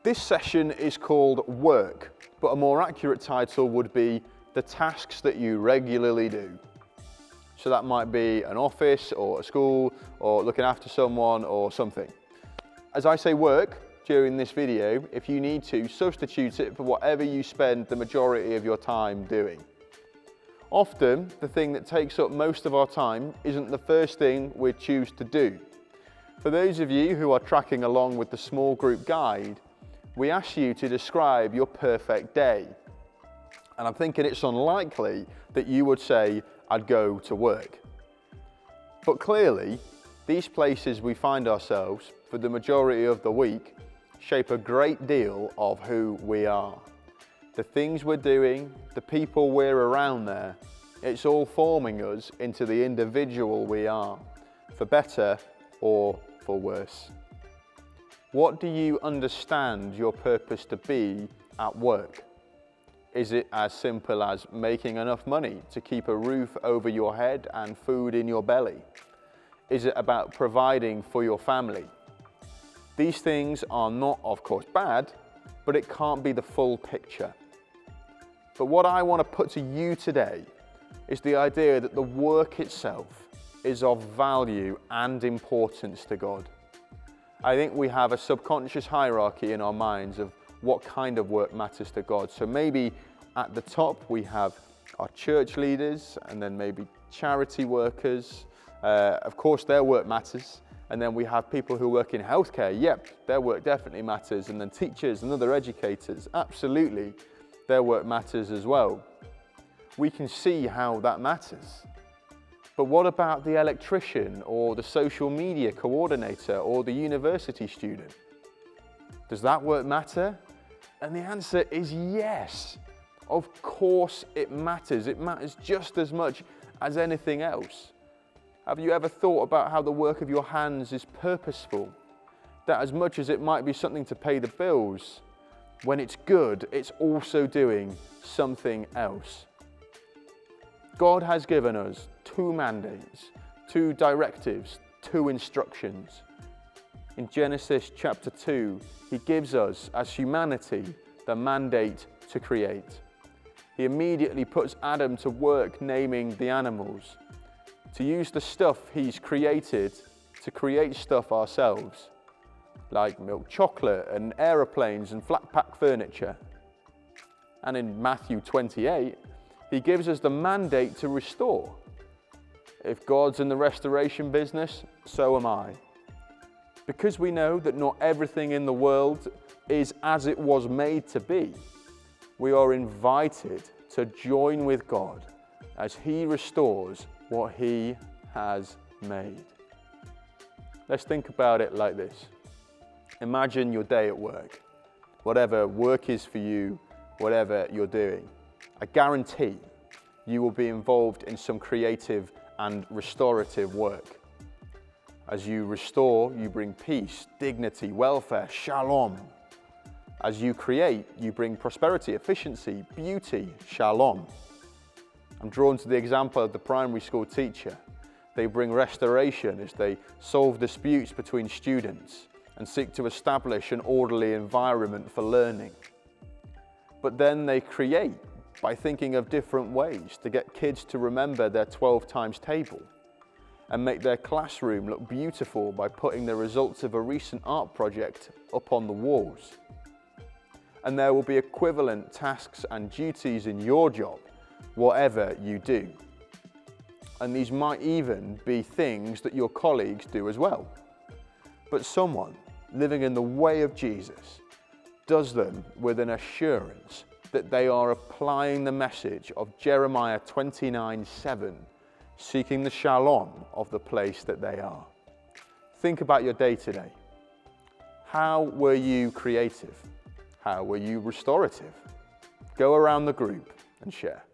This session is called Work, but a more accurate title would be the tasks that you regularly do. So that might be an office or a school or looking after someone or something. As I say work during this video, if you need to, substitute it for whatever you spend the majority of your time doing. Often, the thing that takes up most of our time isn't the first thing we choose to do. For those of you who are tracking along with the small group guide, we ask you to describe your perfect day. And I'm thinking it's unlikely that you would say, I'd go to work. But clearly, these places we find ourselves for the majority of the week shape a great deal of who we are. The things we're doing, the people we're around there, it's all forming us into the individual we are, for better or for worse. What do you understand your purpose to be at work? Is it as simple as making enough money to keep a roof over your head and food in your belly? Is it about providing for your family? These things are not, of course, bad, but it can't be the full picture. But what I want to put to you today is the idea that the work itself is of value and importance to God. I think we have a subconscious hierarchy in our minds of what kind of work matters to God. So maybe at the top we have our church leaders, and then maybe charity workers. Of course, their work matters. And then we have people who work in healthcare. Yep, their work definitely matters. And then teachers and other educators, absolutely, their work matters as well. We can see how that matters. But what about the electrician or the social media coordinator or the university student? Does that work matter? And the answer is yes. Of course it matters. It matters just as much as anything else. Have you ever thought about how the work of your hands is purposeful? That as much as it might be something to pay the bills, when it's good, it's also doing something else. God has given us 2 mandates, 2 directives, 2 instructions. In Genesis chapter 2, he gives us, as humanity, the mandate to create. He immediately puts Adam to work naming the animals, to use the stuff he's created to create stuff ourselves, like milk chocolate and aeroplanes and flat pack furniture. And in Matthew 28, he gives us the mandate to restore. If God's in the restoration business, so am I. Because we know that not everything in the world is as it was made to be, we are invited to join with God as he restores what he has made. Let's think about it like this. Imagine your day at work, whatever work is for you, whatever you're doing. I guarantee you will be involved in some creative and restorative work. As you restore, you bring peace, dignity, welfare, shalom. As you create, you bring prosperity, efficiency, beauty, shalom. I'm drawn to the example of the primary school teacher. They bring restoration as they solve disputes between students and seek to establish an orderly environment for learning. But then they create by thinking of different ways to get kids to remember their 12 times table and make their classroom look beautiful by putting the results of a recent art project up on the walls. And there will be equivalent tasks and duties in your job, whatever you do. And these might even be things that your colleagues do as well. But someone living in the way of Jesus does them with an assurance that they are applying the message of Jeremiah 29:7, seeking the shalom of the place that they are. Think about your day today. How were you creative? How were you restorative? Go around the group and share.